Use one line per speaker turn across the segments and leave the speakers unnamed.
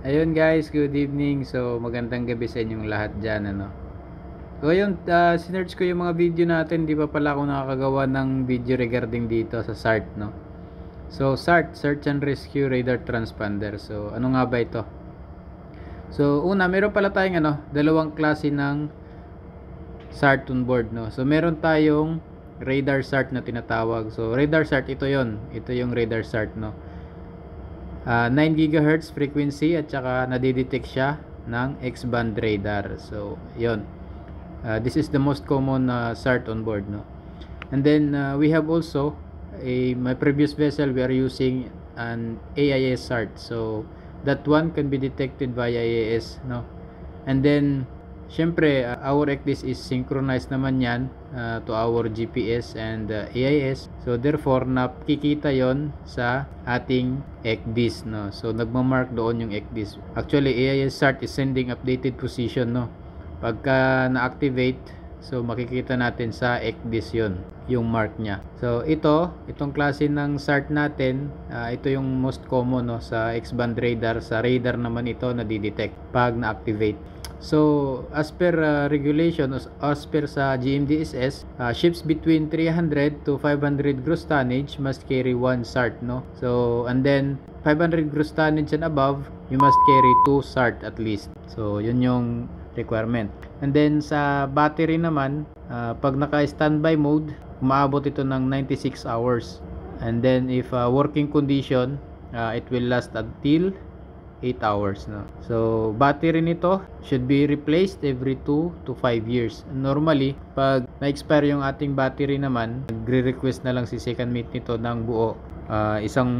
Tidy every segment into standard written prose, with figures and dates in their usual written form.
Ayun guys, good evening. So, magandang gabi sa inyong lahat dyan, ano. So, ayun, sinearch ko yung mga video natin. Di pa pala ako nakakagawa ng video regarding dito sa SART, no. So, SART, Search and Rescue Radar Transponder. So, ano nga ba ito? So, una, meron pala tayong, dalawang klase ng SART on board, no. So, meron tayong radar SART na tinatawag. So, radar SART, ito yon. Ito yung radar SART, no. 9 GHz frequency at saka nadidetect siya ng X-band radar. So, yon. This is the most common SART on board, no. And then we have also my previous vessel we are using an AIS SART. So, that one can be detected via AIS, no. And then syempre, our ECDIS is synchronized naman yan to our GPS and AIS. So, therefore, nakikita yon sa ating ECDIS, no. So, nagmamark doon yung ECDIS. Actually, AIS SART is sending updated position, no. Pagka na-activate, so, makikita natin sa ECDIS yon yung mark niya. So, itong klase ng SART natin, ito yung most common, no, sa X-band radar. Sa radar naman ito na-detect pag na-activate. So, as per regulation, as per sa GMDSS, ships between 300 to 500 gross tonnage must carry one SART, no? So, and then 500 gross tonnage and above, you must carry 2 SART at least. So, yun yung requirement. And then sa battery naman, pag naka-standby mode, umaabot ito ng 96 hours. And then if working condition, it will last until 8 hours, no. So, battery nito should be replaced every 2 to 5 years. Normally, pag na-expire yung ating battery naman, nagre-request na lang si second mate nito ng buo. Isang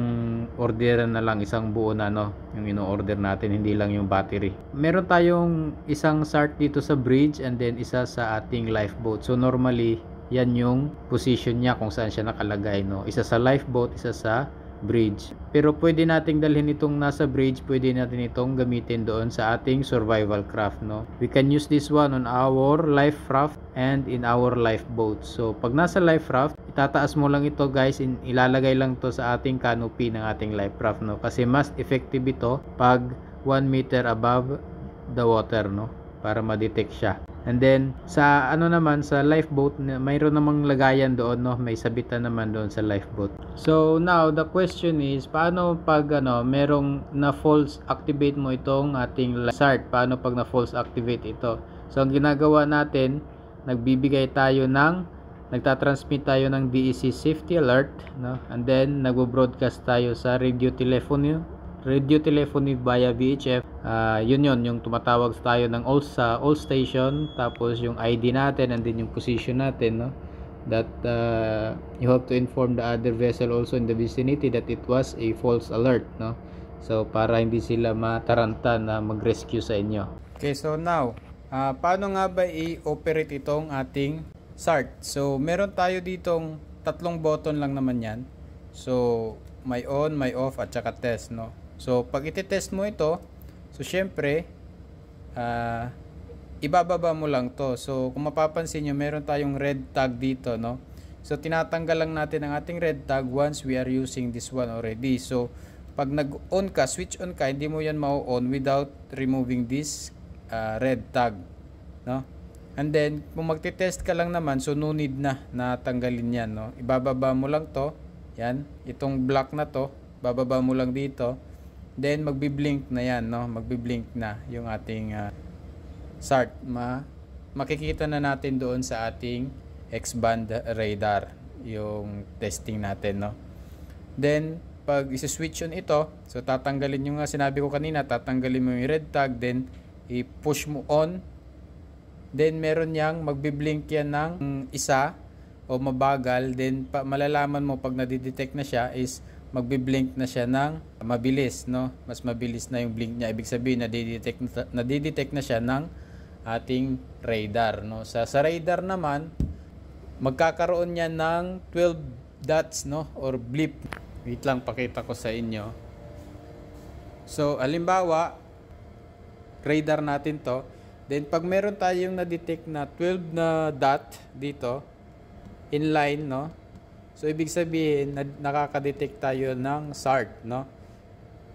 orderan na lang, isang buo na, no, yung ino-order natin, hindi lang yung battery. Meron tayong isang SART dito sa bridge and then isa sa ating lifeboat. So, normally, yan yung position niya kung saan siya nakalagay, no. Isa sa lifeboat, isa sa bridge. Pero pwede nating dalhin itong nasa bridge, pwede natin itong gamitin doon sa ating survival craft, no. We can use this one on our life raft and in our lifeboat. So, pag nasa life raft, itataas mo lang ito, guys, ilalagay lang to sa ating canopy ng ating life raft, no. Kasi mas effective ito pag 1 meter above the water, no, para ma-detect siya. And then sa naman sa lifeboat, mayroon namang lagayan doon, no, may sabitan naman doon sa lifeboat. So now the question is, paano pag merong na false activate mo itong ating SART? Paano pag na false activate ito? So ang ginagawa natin, nagtatransmit tayo ng DEC safety alert, no, and then nagbo-broadcast tayo sa radio telephony via VHF. Yun yung tumatawag tayo ng all station, tapos yung ID natin and then yung position natin, no, that you have to inform the other vessel also in the vicinity that it was a false alert, no. So para hindi sila mataranta na mag-rescue sa inyo. Okay, so now paano nga ba i-operate itong ating SART? So meron tayo ditong tatlong button lang naman yan. So may on, may off at saka test, no. So pag iti-test mo ito, so syempre ibababa mo lang to. So kung mapapansin nyo, meron tayong red tag dito, no. So tinatanggal lang natin ang ating red tag once we are using this one already. So pag nag-on ka, switch on ka, hindi mo yan ma-on without removing this red tag, no. And then kung magte-test ka lang naman, so no need na tanggalin yan, no. Ibababa mo lang to, yan, itong black na to, bababa mo lang dito. Then magbi-blink na yan, no. Magbi-blink na yung ating SART. Makikita na natin doon sa ating X-band radar yung testing natin, no. Then pag i-switch on ito, so tatanggalin yung sinabi ko kanina, tatanggalin mo yung red tag, then i-push mo on. Then meron yang magbi-blink yan ng isa o mabagal. Then malalaman mo pag nadidetect na siya is magbi-blink na siya ng mabilis, no. Mas mabilis na yung blink niya. Ibig sabihin nadidetect na siya ng ating radar, no. Sa radar naman, magkakaroon niya ng 12 dots, no, or blip. Wait lang, pakita ko sa inyo. So halimbawa, radar natin to. Then pag meron tayong na-detect na 12 na dot dito in line, no. So ibig sabihin nakaka-detect tayo ng SART, no.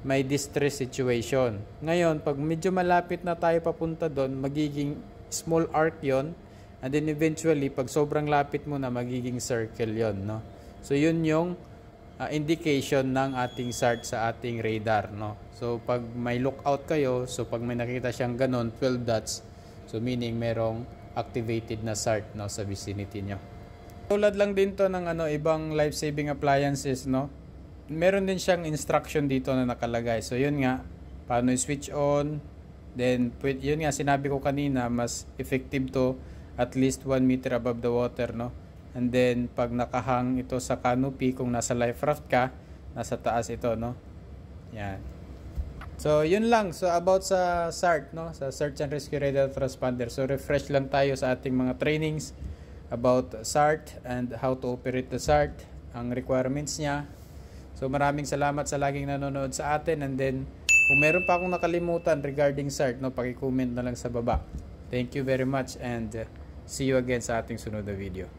may distress situation. Ngayon, pag medyo malapit na tayo papunta doon, magiging small arc yon, and then eventually, pag sobrang lapit mo na, magiging circle yon, no? So, yun yung indication ng ating SART sa ating radar, no? So, pag may lookout kayo, so pag may nakita siyang ganon, 12 dots, so meaning merong activated na SART, no, sa vicinity nyo. Tulad lang din to ng ibang life-saving appliances, no? Meron din siyang instruction dito na nakalagay. So, yun nga, paano i-switch on. Then, yun nga, sinabi ko kanina, mas effective to at least 1 meter above the water, no? And then, pag nakahang ito sa canopy, kung nasa life raft ka, nasa taas ito, no? Yan. So, yun lang. So, about sa SART, no? Sa Search and Rescue Radar Transponder. So, refresh lang tayo sa ating mga trainings about SART and how to operate the SART, ang requirements niya. So, maraming salamat sa laging nanonood sa atin. And then, kung meron pa akong nakalimutan regarding SART, no, paki-comment na lang sa baba. Thank you very much and see you again sa ating sunod na video.